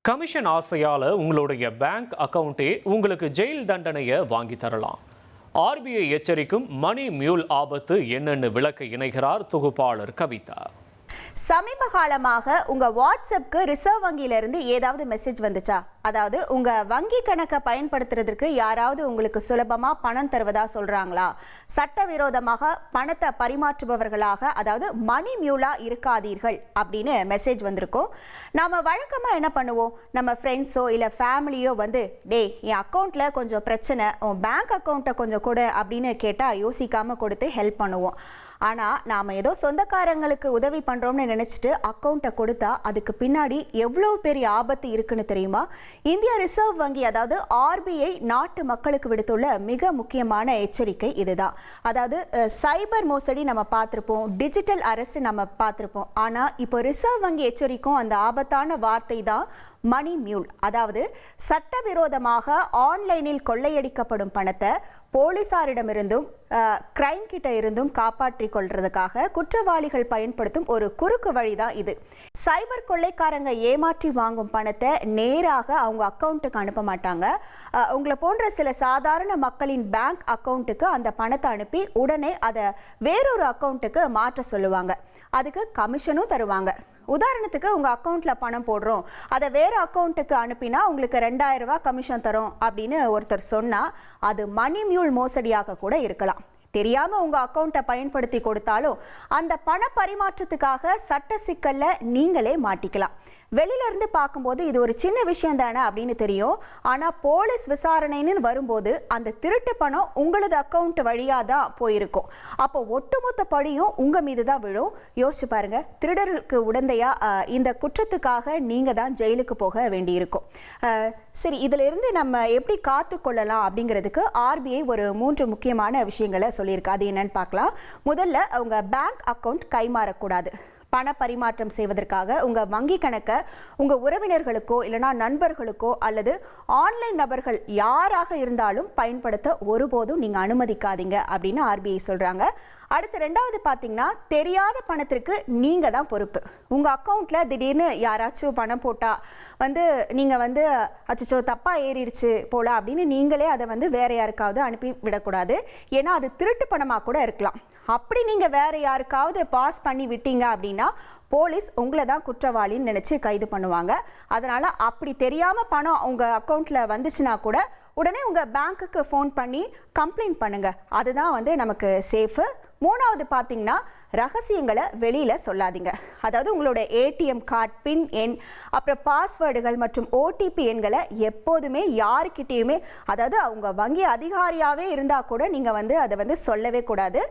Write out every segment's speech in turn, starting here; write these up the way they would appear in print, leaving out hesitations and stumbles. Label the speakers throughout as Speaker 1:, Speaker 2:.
Speaker 1: Commission ஆசையால உங்களுடைய bank அக்கவுண்டே உங்களுக்கு jail தண்டனையை வாங்கி தரலாம். ஆர்பிஐ எச்சரிக்கும் மணி மியூல் ஆபத்து என்னன்னு விளக்க இணைகிறார் தொகுப்பாளர் கவிதா.
Speaker 2: சமீப காலமாக உங்க வாட்ஸ்அப்க்கு ரிசர்வ் வங்கியில இருந்து ஏதாவது மெசேஜ் வந்துச்சா? அதாவது உங்க வங்கி கணக்கை பயன்படுத்துறதுக்கு யாராவது உங்களுக்கு சுலபமா பணம் தருவதா சொல்றாங்களா? சட்டவிரோதமாக பணத்தை பரிமாற்றுபவர்களாக, அதாவது மணி மியூலா இருக்காதீர்கள் அப்படின்னு மெசேஜ் வந்திருக்கும். நாம வழக்கமா என்ன பண்ணுவோம்? நம்ம ஃப்ரெண்ட்ஸோ இல்ல ஃபேமிலியோ வந்து, டேய் என் அக்கௌண்ட்ல கொஞ்சம் பிரச்சனை, உன் பேங்க் அக்கௌண்ட்டை கொஞ்சம் கொடு அப்படின்னு கேட்டா யோசிக்காம கொடுத்து ஹெல்ப் பண்ணுவோம். ஆனால் நாம் ஏதோ சொந்தக்காரங்களுக்கு உதவி பண்ணுறோம்னு நினச்சிட்டு அக்கௌண்ட்டை கொடுத்தா அதுக்கு பின்னாடி எவ்வளோ பெரிய ஆபத்து இருக்குன்னு தெரியுமா? இந்திய ரிசர்வ் வங்கி, அதாவது ஆர்பிஐ, நாட்டு மக்களுக்கு விடுத்துள்ள மிக முக்கியமான எச்சரிக்கை இதுதான். அதாவது சைபர் மோசடி நம்ம பார்த்துருப்போம், டிஜிட்டல் அரெஸ்ட் நம்ம பார்த்துருப்போம். ஆனால் இப்போ ரிசர்வ் வங்கி எச்சரிக்கும் அந்த ஆபத்தான வார்த்தை தான் மணி மியூல். அதாவது சட்டவிரோதமாக ஆன்லைனில் கொள்ளையடிக்கப்படும் பணத்தை போலீசாரிடமிருந்தும் கிரைம் கிட்ட இருந்தும் காப்பாற்றிக் கொள்றதுக்காக குற்றவாளிகள் பயன்படுத்தும் ஒரு குறுக்கு வழிதான் இது. சைபர் கொள்ளைக்காரங்க ஏமாற்றி வாங்கும் பணத்தை நேராக அவங்க அக்கௌண்ட்டுக்கு அனுப்ப மாட்டாங்க. உங்களை போன்ற சில சாதாரண மக்களின் பேங்க் அக்கௌண்ட்டுக்கு அந்த பணத்தை அனுப்பி உடனே அதை வேறொரு அக்கௌண்ட்டுக்கு மாற்ற சொல்லுவாங்க. அதுக்கு கமிஷனும் தருவாங்க. உதாரணத்துக்கு உங்க அக்கௌண்ட்ல பணம் போடுறோம், அதை வேற அக்கௌண்ட்டுக்கு அனுப்பினா உங்களுக்கு 2000 ரூபாய் கமிஷன் தரும் அப்படின்னு ஒருத்தர் சொன்னா அது மணி மியூல் மோசடியாக கூட இருக்கலாம். தெரியாம உங்க அக்கௌண்ட்டை பயன்படுத்தி கொடுத்தாலும் அந்த பண பரிமாற்றத்துக்காக சட்ட சிக்கல்ல நீங்களே மாட்டிக்கலாம். வெளியில இருந்து பார்க்கும்போது இது ஒரு சின்ன விஷயம் தானே அப்படின்னு தெரியும். ஆனா போலீஸ் விசாரணைன்னு வரும்போது அந்த திருட்டு பணம் உங்களது அக்கௌண்ட் வழியா தான் போயிருக்கும். அப்போ ஒட்டுமொத்த படியும் உங்க மீது தான் விழும். யோசிச்சு பாருங்க, திருடருக்கு உடந்தையா இந்த குற்றத்துக்காக நீங்க தான் ஜெயிலுக்கு போக வேண்டியிருக்கும். சரி, இதுல இருந்து நம்ம எப்படி காத்து கொள்ளலாம் அப்படிங்கிறதுக்கு ஆர்பிஐ ஒரு 3 முக்கியமான விஷயங்களை சொல்லியிருக்கு. அது என்னன்னு பார்க்கலாம். முதல்ல, உங்க பேங்க் அக்கௌண்ட் கைமாறக்கூடாது. பண பரிமாற்றம் செய்வதற்காக உங்க வங்கி கணக்கை உங்க உறவினர்களுக்கோ இல்லைனா நண்பர்களுக்கோ அல்லது ஆன்லைன் நபர்கள் யாராக இருந்தாலும் பயன்படுத்த ஒருபோதும் நீங்க அனுமதிக்காதீங்க அப்படின்னு ஆர்பிஐ சொல்றாங்க. அடுத்து ரெண்டாவது பார்த்தீங்கன்னா, தெரியாத பணத்திற்கு நீங்க தான் பொறுப்பு. உங்க அக்கௌண்ட்ல திடீர்னு யாராச்சும் பணம் போட்டா நீங்க அச்சோ தப்பா ஏறிடுச்சு போல அப்படின்னு நீங்களே அதை வேற யாருக்காவது அனுப்பி விடக்கூடாது. ஏன்னா அது திருட்டு பணமா கூட இருக்கலாம். அப்படி நீங்க வேற யாருக்காவது பாஸ் பண்ணி விட்டீங்க அப்படின்னா போலீஸ் உங்களை தான் குற்றவாளின்னு நினைச்சு கைது பண்ணுவாங்க. அதனால அப்படி தெரியாம பணம் உங்க அக்கௌண்ட்ல வந்துச்சுன்னா கூட உடனே உங்க பேங்க்குக்கு ஃபோன் பண்ணி கம்ப்ளைண்ட் பண்ணுங்க. அதுதான் நமக்கு சேஃபு. மூணாவது பார்த்தீங்கன்னா, ரகசியங்களை வெளியில சொல்லாதீங்க. அதாவது உங்களோட ஏடிஎம் கார்டு பின் எண், அப்புறம் பாஸ்வேர்டுகள் மற்றும் ஓடிபி எண்களை எப்போதுமே யாருக்கிட்டேயுமே, அதாவது அவங்க வங்கி அதிகாரியாவே இருந்தா கூட நீங்க அதை சொல்லவே கூடாது.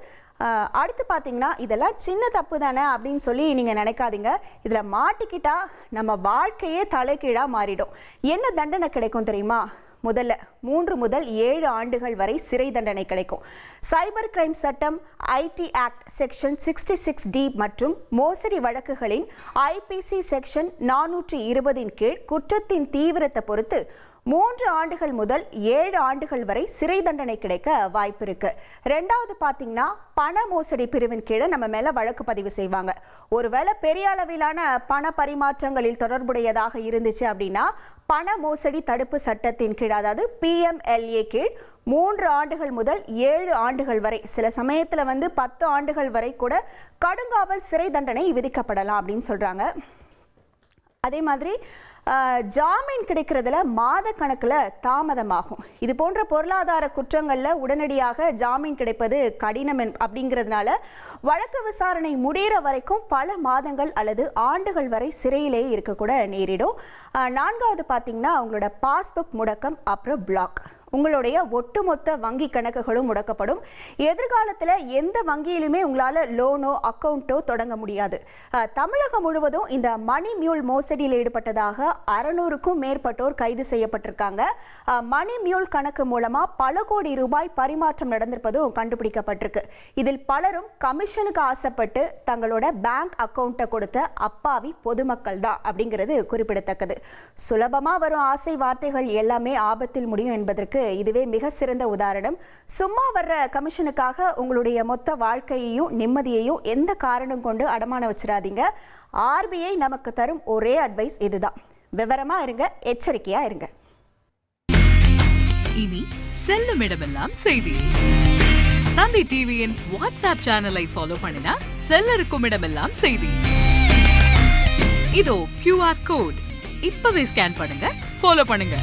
Speaker 2: அடுத்து பார்த்தீங்கன்னா, இதெல்லாம் சின்ன தப்பு தானே அப்படின்னு சொல்லி நீங்க நினைக்காதீங்க. இதுல மாட்டிக்கிட்டா நம்ம வாழ்க்கையே தலைகீழா மாறிடும். என்ன தண்டனை கிடைக்கும் தெரியுமா? முதல்ல 3 முதல் 7 ஆண்டுகள் வரை சிறை தண்டனை கிடைக்கும். சைபர் கிரைம் சட்டம் ஐடி ஆக்ட் செக்ஷன் 66D மற்றும் மோசடி வழக்குகளின் ஐபிசி செக்ஷன் 420 கீழ் குற்றத்தின் தீவிரத்தை பொறுத்து 3 ஆண்டுகள் முதல் 7 ஆண்டுகள் வரை சிறை தண்டனை கிடைக்க வாய்ப்பு இருக்கு. ரெண்டாவது பார்த்தீங்கன்னா, பண மோசடி பிரிவின் கீழே நம்ம மேல வழக்கு பதிவு செய்வாங்க. ஒருவேளை பெரிய அளவிலான பண பரிமாற்றங்களில் தொடர்புடையதாக இருந்துச்சு அப்படின்னா பண மோசடி தடுப்பு சட்டத்தின் கீழ், அதாவது PMLA கீழ் 3 ஆண்டுகள் முதல் 7 ஆண்டுகள் வரை, சில சமயத்துல 10 ஆண்டுகள் வரை கூட கடுங்காவல் சிறை தண்டனை விதிக்கப்படலாம் அப்படின்னு சொல்றாங்க. அதே மாதிரி ஜாமீன் கிடைக்கிறதுல மாத கணக்கில் தாமதமாகும். இது போன்ற பொருளாதார குற்றங்களில் உடனடியாக ஜாமீன் கிடைப்பது கடினம் அப்படிங்கிறதுனால வழக்கு விசாரணை முடிகிற வரைக்கும் பல மாதங்கள் அல்லது ஆண்டுகள் வரை சிறையிலேயே இருக்கக்கூட நேரிடும். நான்காவது பார்த்தீங்கன்னா, உங்களோட பாஸ்புக் முடக்கம், அப்புறம் பிளாக். உங்களுடைய ஒட்டுமொத்த வங்கி கணக்குகளும் முடக்கப்படும். எதிர்காலத்தில் எந்த வங்கியிலுமே உங்களால் லோனோ அக்கௌண்ட்டோ தொடங்க முடியாது. தமிழகம் முழுவதும் இந்த மணி மியூல் மோசடியில் ஈடுபட்டதாக 600க்கும் மேற்பட்டோர் கைது செய்யப்பட்டிருக்காங்க. மணி மியூல் கணக்கு மூலமா பல கோடி ரூபாய் பரிமாற்றம் நடந்திருப்பதும் கண்டுபிடிக்கப்பட்டிருக்கு. இதில் பலரும் கமிஷனுக்கு ஆசைப்பட்டு தங்களோட பேங்க் அக்கௌண்ட்டை கொடுத்த அப்பாவி பொதுமக்கள் தான் அப்படிங்கிறது குறிப்பிடத்தக்கது. சுலபமா வரும் ஆசை வார்த்தைகள் எல்லாமே ஆபத்தில் முடியும் என்பதற்கு இதுவே மிக சிறந்த உதாரணம். சும்மா வர்ற கமிஷனுக்காக உங்களுடைய மொத்த வாழ்க்கையையும் நிம்மதியையும் எந்த காரணம் கொண்டு அடமான வச்சிடாதீங்க. ஆர்பிஐ நமக்கு தரும் ஒரே அட்வைஸ் இதுதான். விவரமா இருங்க, எச்சரிக்கையா இருங்க.
Speaker 3: இனி செல்லும் இடமெல்லாம் செய்தி. தந்தி டிவியின் வாட்ஸ்அப் சேனலை ஃபாலோ பண்ணினா செல்ல இருக்கும் இடமெல்லாம் செய்தி. இதோ QR கோட் இப்பவே ஸ்கேன் பண்ணுங்க, ஃபாலோ பண்ணுங்க.